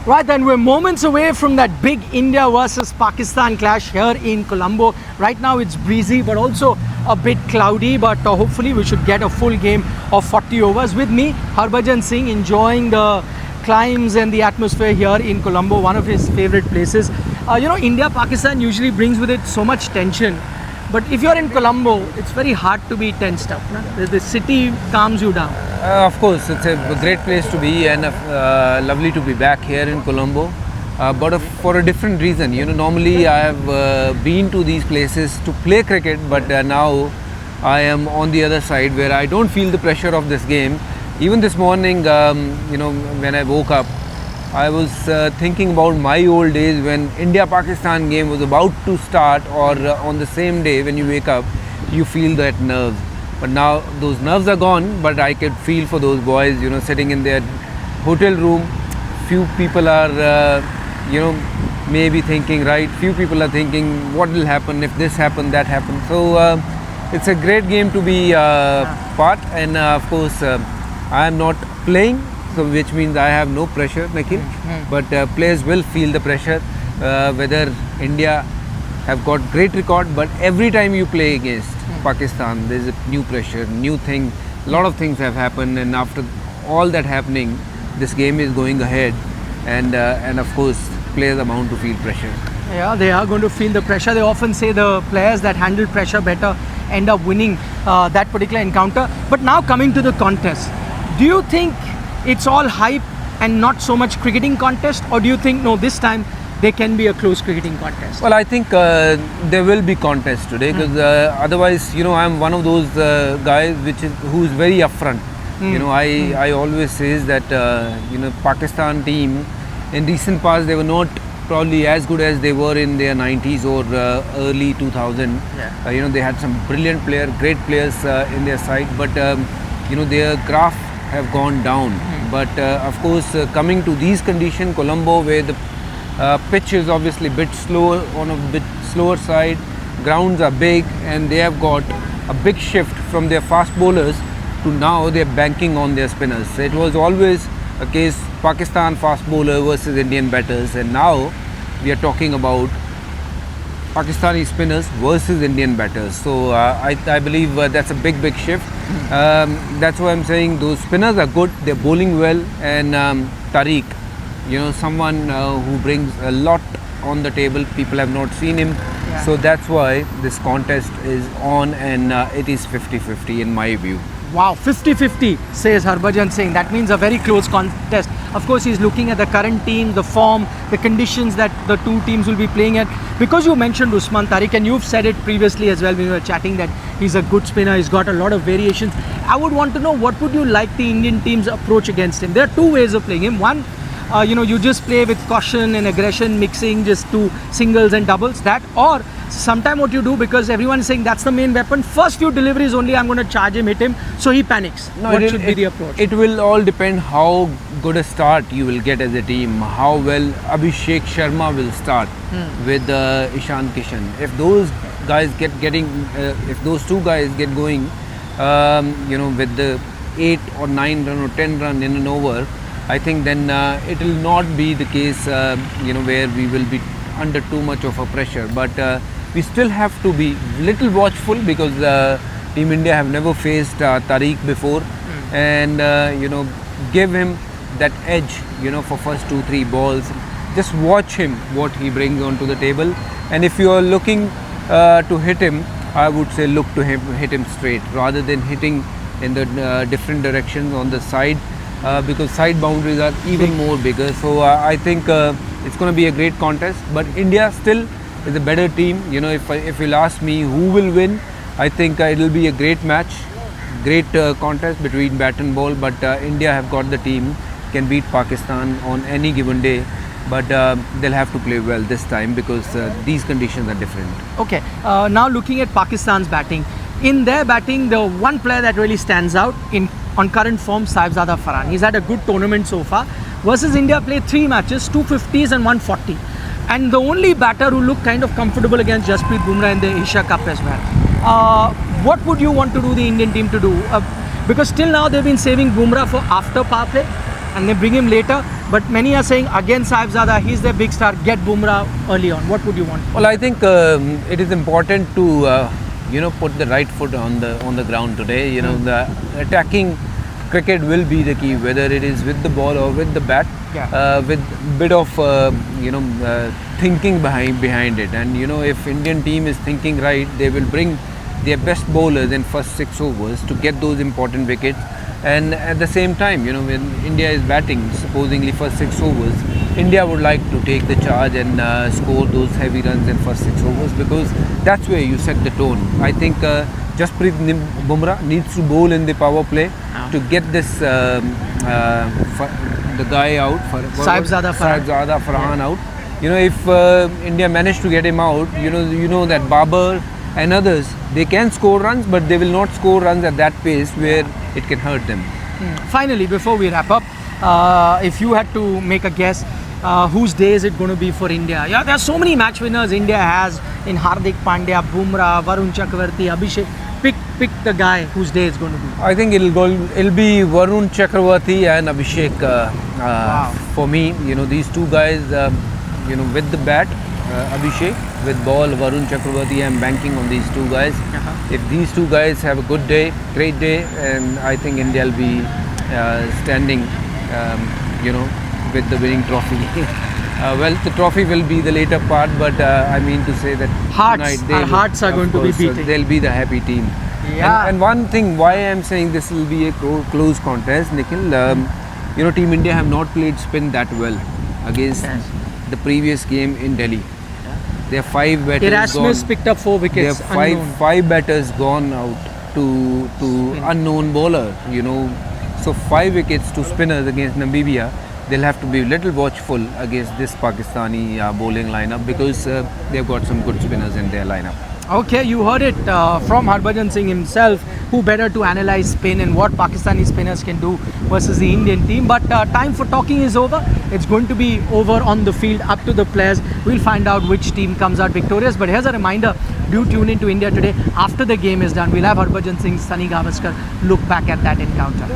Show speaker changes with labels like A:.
A: Right, then we're moments away from that big India versus Pakistan clash here in Colombo. Right now it's breezy but also a bit cloudy, but hopefully we should get a full game of 40 overs. With me, Harbhajan Singh, enjoying the climbs and the atmosphere here in Colombo, one of his favorite places. India-Pakistan usually brings with it so much tension. But if you're in Colombo, it's very hard to be tensed up. No? The city calms you down.
B: Of course, it's a great place to be and lovely to be back here in Colombo. But for a different reason. Normally I have been to these places to play cricket, but now I am on the other side where I don't feel the pressure of this game. Even this morning, when I woke up, I was thinking about my old days when India-Pakistan game was about to start, or on the same day when you wake up, you feel that nerves. But now those nerves are gone, but I could feel for those boys, sitting in their hotel room. Few people are, maybe thinking, right? Few people are thinking, what will happen if this happen, that happen. So it's a great game to be part, and of course, I am not playing. So which means I have no pressure, Nikhil, but players will feel the pressure, whether India have got great record, but every time you play against Pakistan, there is a new pressure, new thing, a lot of things have happened, and after all that happening, this game is going ahead, and of course, players are bound to feel pressure.
A: Yeah, they are going to feel the pressure. They often say the players that handle pressure better end up winning that particular encounter. But now coming to the contest, do you think it's all hype and not so much cricketing contest, or do you think no, this time there can be a close cricketing contest?
B: Well, I think there will be contest today, because otherwise, I'm one of those guys who is very upfront. I always say that Pakistan team in recent past, they were not probably as good as they were in their 90s or early 2000.
A: Yeah.
B: They had some brilliant players, great players in their side, but their graph have gone down. But of course, coming to these conditions, Colombo, where the pitch is obviously a bit slower, on a bit slower side, grounds are big, and they have got a big shift from their fast bowlers to now they're banking on their spinners. So it was always a case Pakistan fast bowler versus Indian batters, and now we are talking about Pakistani spinners versus Indian batters. So I believe that's a big shift. That's why I'm saying those spinners are good, they're bowling well, and Tariq, someone who brings a lot on the table. People have not seen him.
A: Yeah.
B: So that's why this contest is on, and it is 50-50 in my view.
A: Wow, 50-50, says Harbhajan Singh. That means a very close contest. Of course, he's looking at the current team, the form, the conditions that the two teams will be playing at. Because you mentioned Usman Tariq, and you've said it previously as well when we were chatting, that he's a good spinner, he's got a lot of variations. I would want to know, what would you like the Indian team's approach against him? There are two ways of playing him. One, you just play with caution and aggression, mixing just two singles and doubles, that, or sometime what you do, because everyone is saying that's the main weapon, first few deliveries only I'm going to charge him, hit him, so he panics. What should be the approach?
B: It will all depend how good a start you will get as a team, how well Abhishek Sharma will start with Ishan Kishan. If those guys if those two guys get going, with the 8 or 9 run or 10 run in an over, I think then it will not be the case, where we will be under too much of a pressure. But we still have to be little watchful, because Team India have never faced Tariq before, and give him that edge, for first 2-3 balls. Just watch him, what he brings onto the table, and if you are looking to hit him, I would say look to him, hit him straight rather than hitting in the different directions on the side, because side boundaries are even more bigger. So I think it's going to be a great contest, but India still is a better team. If you'll ask me who will win, I think it will be a great match, great contest between bat and ball, but India have got the team, can beat Pakistan on any given day, but they'll have to play well this time, because these conditions are different.
A: Okay, now looking at Pakistan's batting. In their batting, the one player that really stands out on current form, Saibzada Farhan. He's had a good tournament so far. Versus India, played 3 matches, 2 50s and 140. And the only batter who looked kind of comfortable against Jasprit Bumrah in the Asia Cup as well. What would you want to do the Indian team to do? Because till now they've been saving Bumrah for after power play, and they bring him later. But many are saying against Sahibzada, he's their big star. Get Bumrah early on. What would you want?
B: Well, I think it is important to put the right foot on the ground today. The attacking cricket will be the key, whether it is with the ball or with the bat. With bit of thinking behind it, and if Indian team is thinking right, they will bring their best bowlers in first 6 overs to get those important wickets. And at the same time, when India is batting, supposedly first 6 overs, India would like to take the charge and score those heavy runs in first 6 overs, because that's where you set the tone. I think Jasprit Bumrah needs to bowl in the power play to get this the guy out,
A: Sahibzada
B: Farhan out. If India managed to get him out, that Babar and others, they can score runs, but they will not score runs at that pace where it can hurt them.
A: Finally, before we wrap up, if you had to make a guess, whose day is it going to be for India? Yeah, there are so many match winners India has in Hardik Pandya, Bumrah, Varun Chakravarti, Abhishek. Pick the guy whose day it's going to be.
B: I think it'll be Varun Chakravarti and Abhishek. For me, these two guys, with the bat, Abhishek, with ball, Varun Chakravarti, I'm banking on these two guys. If these two guys have a good day, great day, and I think India will be standing, with the winning trophy. Well, the trophy will be the later part, but I mean to say that
A: our hearts are going to be beating.
B: They'll be the happy team.
A: Yeah.
B: And one thing why I'm saying this will be a close contest, Nikhil, Team India have not played spin that well against the previous game in Delhi. There are 5 batters
A: Erasmus
B: gone.
A: picked up 4 wickets.
B: There are 5 batters gone out to unknown bowler. So 5 wickets to spinners against Namibia. They'll have to be a little watchful against this Pakistani bowling lineup, because they've got some good spinners in their lineup.
A: Okay, you heard it from Harbhajan Singh himself. Who better to analyze spin and what Pakistani spinners can do versus the Indian team. But time for talking is over. It's going to be over on the field, up to the players. We'll find out which team comes out victorious. But here's a reminder, do tune into India Today. After the game is done, we'll have Harbhajan Singh, Sunny Gavaskar look back at that encounter.